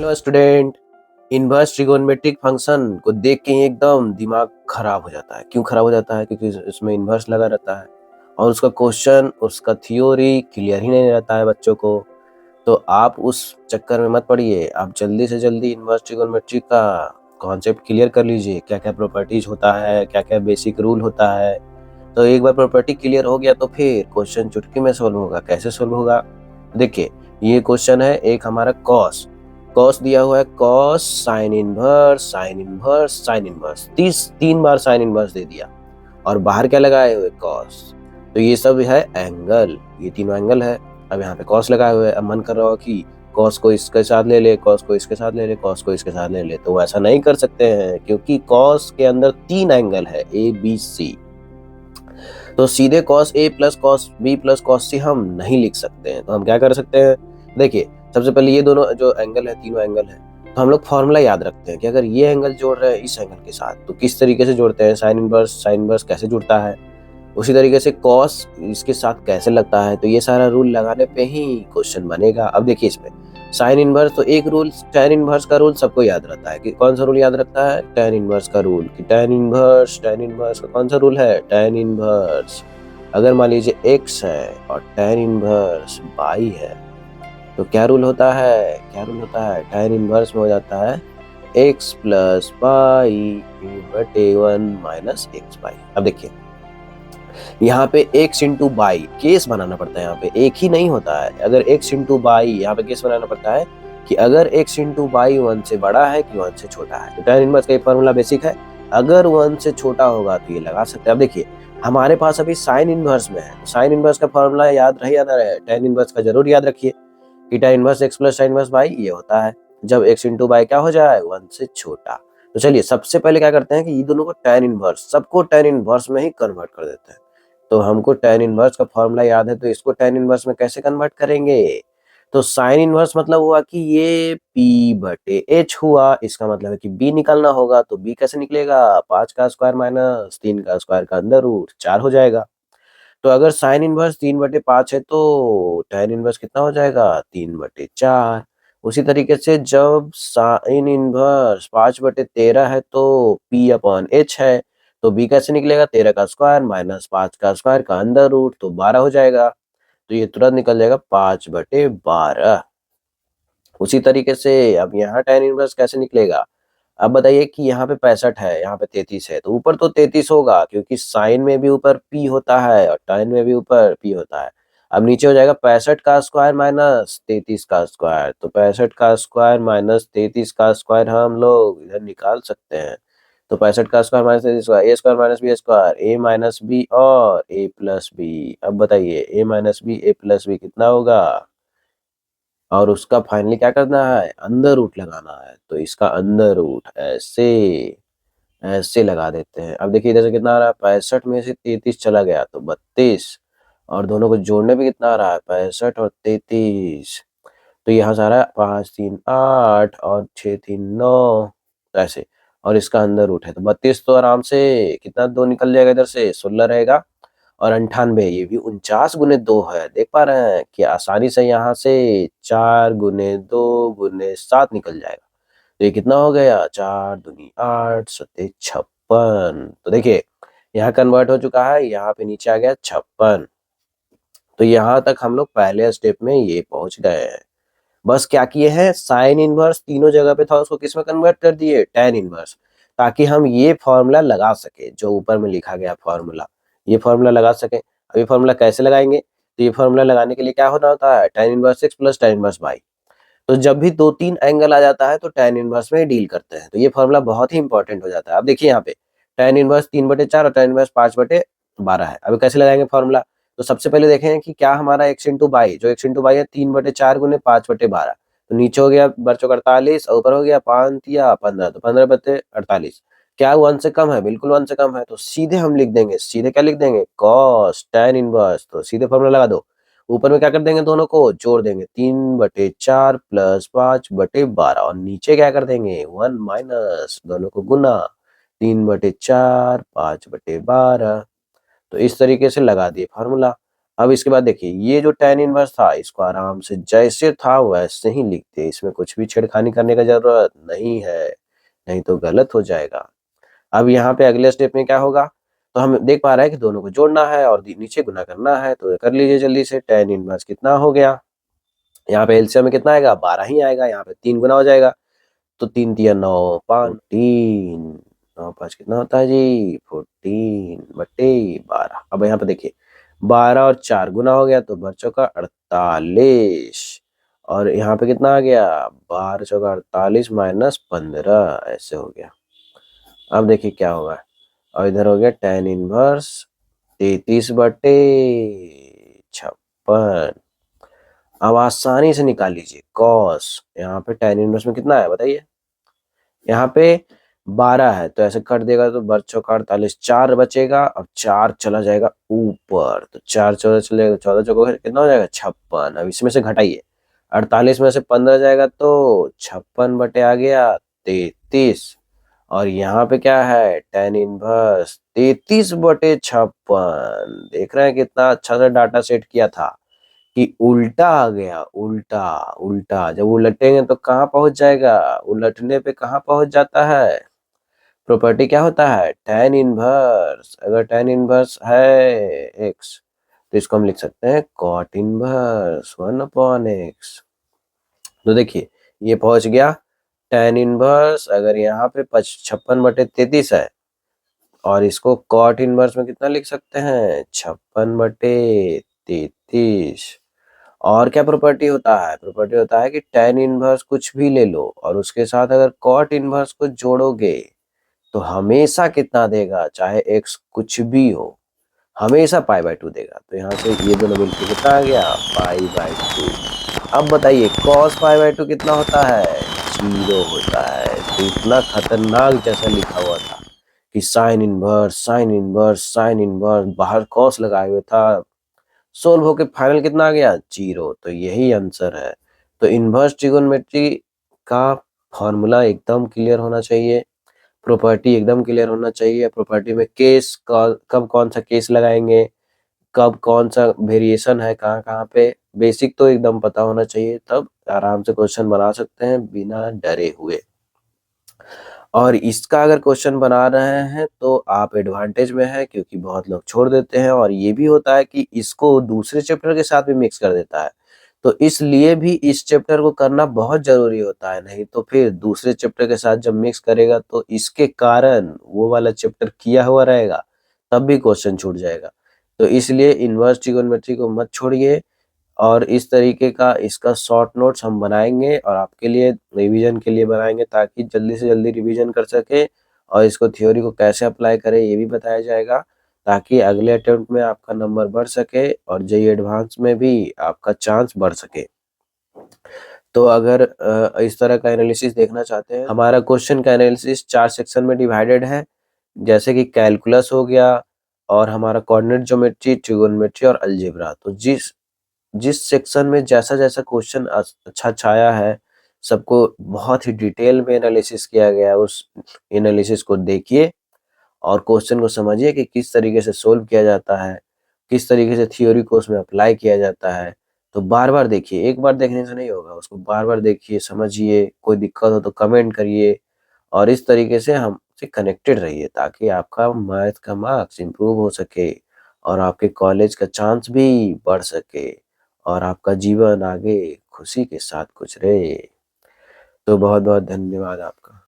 Hello student. Inverse trigonometric function को देख के ही एकदम दिमाग खराब हो जाता है। क्यों खराब हो जाता है? क्योंकि इसमें इनवर्स लगा रहता है और उसका क्वेश्चन, उसका थ्योरी क्लियर ही नहीं रहता है बच्चों को। तो आप उस चक्कर में मत पड़िए, आप जल्दी से जल्दी इनवर्स ट्रिगोनोमेट्रिक का कॉन्सेप्ट क्लियर कर लीजिए। क्या क्या प्रॉपर्टीज होता है, क्या क्या बेसिक रूल होता है। तो एक बार प्रॉपर्टी क्लियर हो गया तो फिर क्वेश्चन चुटकी में सोल्व होगा। कैसे सोल्व होगा? देखिए, ये क्वेश्चन है एक हमारा कॉस कॉस दिया हुआ है। Cos sine inverse sine inverse sine inverse, 3 बार साइन इनवर्स दे दिया और बाहर क्या लगाए हुए? कॉस। तो ये सब है एंगल, ये तीनों एंगल है। अब यहाँ पे कॉस लगाए हुए। अब मन कर रहा हो कि कॉस को इसके साथ ले ले, कॉस को इसके साथ ले ले, कॉस को इसके साथ ले ले, तो ऐसा नहीं कर सकते हैं क्योंकि कॉस के अंदर 3 एंगल है, ए बी सी। तो सीधे cos A plus cos B plus cos C हम नहीं लिख सकते हैं। तो हम क्या कर सकते हैं? देखिए, सबसे पहले ये दोनों जो एंगल है, तीनों एंगल है, तो हम लोग फॉर्मूला याद रखते हैं कि अगर ये एंगल जोड़ रहे हैं इस एंगल के साथ तो किस तरीके से जोड़ते हैं। साइन इनवर्स कैसे जुड़ता है, उसी तरीके से कॉस इसके साथ कैसे लगता है। तो ये सारा रूल लगाने पे ही क्वेश्चन बनेगा। अब देखिए, इसमें साइन इनवर्स तो एक रूल, टैन इनवर्स का रूल सबको याद रहता है कि कौन सा रूल याद रखता है? टैन इनवर्स का रूल। कि टैन इनवर्स का कौन सा रूल है? Tan inverse. अगर मान लीजिए x है और टैन इनवर्स y है तो क्या रूल होता है? टैन इनवर्स में हो जाता है x प्लस वाई बटे 1 माइनस एक्स वाई। अब देखिए, यहाँ पे x इंटू बाई केस बनाना पड़ता है। यहाँ पे एक ही नहीं होता है। अगर x इंटू बाई यहाँ पे केस बनाना पड़ता है कि अगर x इंटू बाई 1 से बड़ा है कि 1 से छोटा है। तो टैन इनवर्स का फॉर्मूला बेसिक है, अगर 1 से छोटा होगा तो ये लगा सकते हैं। अब देखिए, हमारे पास अभी साइन इनवर्स में है, तो साइन इनवर्स का फॉर्मूला याद रहे या ना रहे, टैन इनवर्स का जरूर याद रखिए कि tan inverse x plus tan inverse by ये होता है जब x इंटू बाई क्या हो जाए? 1 से छोटा। तो चलिए, सबसे पहले क्या करते हैं कि ये दोनों को टैन इनवर्स, सबको टैन इनवर्स में ही कन्वर्ट कर देते हैं। तो हमको टैन इनवर्स का फॉर्मूला याद है, तो इसको टैन इनवर्स में कैसे कन्वर्ट करेंगे? तो साइन इनवर्स मतलब हुआ कि ये p बटे h हुआ। इसका मतलब है कि b निकालना होगा। तो b कैसे निकलेगा? 5 का स्क्वायर माइनस 3 का स्क्वायर का अंदर रूट 4 हो जाएगा। तो अगर साइन इनवर्स 3/5 है तो टैन इनवर्स कितना हो जाएगा? 3/4। उसी तरीके से जब साइन इनवर्स 5/13 है तो p अपॉन h है। तो b कैसे निकलेगा? 13 का स्क्वायर माइनस 5 का स्क्वायर का अंदर रूट, तो 12 हो जाएगा। तो ये तुरंत निकल जाएगा 5/12। उसी तरीके से अब यहाँ टैन इनवर्स कैसे निकलेगा? अब बताइए कि यहाँ पे 65 है, यहाँ पे 33 है, तो ऊपर तो 33 होगा क्योंकि साइन में भी ऊपर p होता है और टैन में भी ऊपर p होता है। अब नीचे हो जाएगा 65 का स्क्वायर माइनस 33 का स्क्वायर। तो 65 का स्क्वायर माइनस 33 का स्क्वायर हम लोग इधर निकाल सकते हैं। तो 65 का स्क्वायर माइनस 33 स्क्वायर, ए स्क्वायर माइनस बी स्क्वायर, ए माइनस बी और ए प्लस बी। अब बताइए, ए माइनस बी ए प्लस बी कितना होगा? और उसका फाइनली क्या करना है? अंदर रूट लगाना है। तो इसका अंदर रूट ऐसे ऐसे लगा देते हैं। अब देखिए, इधर से कितना आ रहा है? 65 में से 33 चला गया तो 32, और दोनों को जोड़ने पे कितना आ रहा है? 65 और 33। तो यहाँ से आ रहा है 5 3 8 और 6 3 9 ऐसे। और इसका अंदर रूट है तो 32, तो आराम से कितना 2 निकल जाएगा, इधर से 16 रहेगा। और 98 ये भी 49 गुने 2 है। देख पा रहे हैं कि आसानी से यहाँ से 4 गुने 2 गुने 7 निकल जाएगा। तो ये कितना हो गया? 4 दूनी 8 सत्ते 56। तो देखिए, यहाँ कन्वर्ट हो चुका है, यहाँ पे नीचे आ गया 56। तो यहाँ तक हम लोग पहले स्टेप में ये पहुंच गए हैं। बस क्या किए हैं? साइन इनवर्स तीनों जगह पे था, उसको किस में कन्वर्ट कर दिए? टैन इनवर्स, ताकि हम ये फॉर्मूला लगा सके जो ऊपर में लिखा गया फॉर्मूला, ये फॉर्मूला लगा सके। अब ये फॉर्मूला कैसे लगाएंगे? तो ये फॉर्मूला लगाने के लिए क्या होना होता है? Tan inverse x plus tan inverse y। तो जब भी 2-3 एंगल आ जाता है तो टैन इनवर्स में डील करते हैं। तो ये फॉर्मूला बहुत ही इंपॉर्टेंट हो जाता है। अब देखिए, यहाँ पे टैन इनवर्स 3/4 और टैन इनवर्स 5/12 है। अभी कैसे लगाएंगे फॉर्मूला? तो सबसे पहले देखें कि क्या हमारा x इंटू बाई, जो x इंटू बाई है 3/4 गुने 5/12। तो नीचे हो गया बच्चों 48 और ऊपर हो गया 5 या 15, तो 15/48। क्या 1 से कम है? बिल्कुल 1 से कम है। तो सीधे हम लिख देंगे, सीधे क्या लिख देंगे? Cos tan inverse. तो सीधे फॉर्मूला लगा दो। ऊपर में क्या कर देंगे? दोनों को जोड़ देंगे, 3/4 प्लस 5/12, और नीचे क्या कर देंगे? 1 माइनस, दोनों को गुना, 3/4 5/12। तो इस तरीके से लगा दिए फार्मूला। अब इसके बाद देखिए ये जो tan इनवर्स था इसको आराम से जैसे था वैसे ही लिखते, इसमें कुछ भी छेड़खानी करने का जरूरत नहीं है, नहीं तो गलत हो जाएगा। अब यहाँ पे अगले स्टेप में क्या होगा, तो हम देख पा रहे हैं कि दोनों को जोड़ना है और नीचे गुना करना है, तो कर लीजिए जल्दी से। tan इनवर्स कितना हो गया, यहाँ पे एलसीएम में कितना आएगा, 12 ही आएगा, यहाँ पे 3 गुना हो जाएगा, तो 3 तिया 9, 14, 9 5 कितना होता है जी 14/12। अब यहाँ पे देखिए 12 और 4 गुना हो गया तो 12 चौका 48, और यहाँ पे कितना आ गया 12 चौका 48 माइनस 15, ऐसे हो गया। अब देखिए क्या होगा, और इधर हो गया tan इनवर्स 33/56। अब आसानी से निकाल लीजिए cos, यहाँ पे tan इनवर्स में कितना है बताइए, यहाँ पे 12 है तो ऐसे कट देगा तो 12 चौका 48, 4 बचेगा और 4 चला जाएगा ऊपर, तो 4 14 चलेगा, 14 चौका कितना हो जाएगा 56। अब इसमें से घटाइए, 48 में से 15 जाएगा तो 56 आ गया 33, और यहाँ पे क्या है tan इनवर्स 33/56। देख रहे हैं कितना अच्छा सा डाटा सेट किया था कि उल्टा आ गया, उल्टा उल्टा जब उलटेंगे तो कहाँ पहुंच जाएगा, उलटने पे कहाँ पहुंच जाता है, प्रॉपर्टी क्या होता है tan इनवर्स। अगर tan इनवर्स है x तो इसको हम लिख सकते हैं cot इनवर्स 1/x। तो देखिए ये पहुंच गया tan इनवर्स, अगर यहाँ पे 56/33 है और इसको cot इनवर्स में कितना लिख सकते हैं 56/33। और क्या प्रॉपर्टी होता है, प्रॉपर्टी होता है कि tan इनवर्स कुछ भी ले लो और उसके साथ अगर cot इनवर्स को जोड़ोगे तो हमेशा कितना देगा, चाहे x कुछ भी हो हमेशा π/2 देगा। तो यहाँ से ये दोनों मिलके कितना आ गया π/2। अब बताइए cos π/2 कितना होता है 0 होता है। तो इतना खतरनाक जैसा लिखा हुआ था कि sine inverse sine inverse sine inverse, बाहर cos लगाए हुए था, सोल्व होके फाइनल कितना आ गया 0। तो यही आंसर है। तो इनवर्स ट्रिगोनोमेट्री का फॉर्मूला एकदम क्लियर होना चाहिए, प्रॉपर्टी एकदम क्लियर होना चाहिए, प्रॉपर्टी में केस कब कौन सा केस लगाएंगे, कब कौन सा वेरिएशन है, कहाँ कहाँ पे, बेसिक तो एकदम पता होना चाहिए, तब आराम से क्वेश्चन बना सकते हैं बिना डरे हुए। और इसका अगर क्वेश्चन बना रहे हैं तो आप एडवांटेज में है, क्योंकि बहुत लोग छोड़ देते हैं और ये भी होता है कि इसको दूसरे चैप्टर के साथ भी मिक्स कर देता है, तो इसलिए भी इस चैप्टर को करना बहुत जरूरी होता है, नहीं तो फिर दूसरे चैप्टर के साथ जब मिक्स करेगा तो इसके कारण वो वाला चैप्टर किया हुआ रहेगा, तब भी क्वेश्चन छूट जाएगा। तो इसलिए इनवर्स ट्रिगोनोमेट्री को मत छोड़िए, और इस तरीके का इसका शॉर्ट नोट्स हम बनाएंगे और आपके लिए रिवीजन के लिए बनाएंगे, ताकि जल्दी से जल्दी रिवीजन कर सके, और इसको थ्योरी को कैसे अप्लाई करें ये भी बताया जाएगा, ताकि अगले अटेम्प्ट में आपका नंबर बढ़ सके और जेईई एडवांस में भी आपका चांस बढ़ सके। तो अगर इस तरह का एनालिसिस देखना चाहते हैं, हमारा क्वेश्चन का एनालिसिस 4 सेक्शन में डिवाइडेड है, जैसे कि कैलकुलस हो गया, और हमारा कोऑर्डिनेट ज्योमेट्री, ट्रिगोनोमेट्री और अलजेब्रा। तो जिस जिस सेक्शन में जैसा जैसा क्वेश्चन अच्छा छाया है, सबको बहुत ही डिटेल में एनालिसिस किया गया है, उस एनालिसिस को देखिए और क्वेश्चन को समझिए कि किस तरीके से सोल्व किया जाता है, किस तरीके से थ्योरी को उसमें अप्लाई किया जाता है। तो बार बार देखिए, एक बार देखने से नहीं होगा, उसको बार बार देखिए, समझिए, कोई दिक्कत हो तो कमेंट करिए, और इस तरीके से हमसे कनेक्टेड रहिए, ताकि आपका मैथ का मार्क्स इम्प्रूव हो सके और आपके कॉलेज का चांस भी बढ़ सके और आपका जीवन आगे खुशी के साथ गुजरे। तो बहुत बहुत धन्यवाद आपका।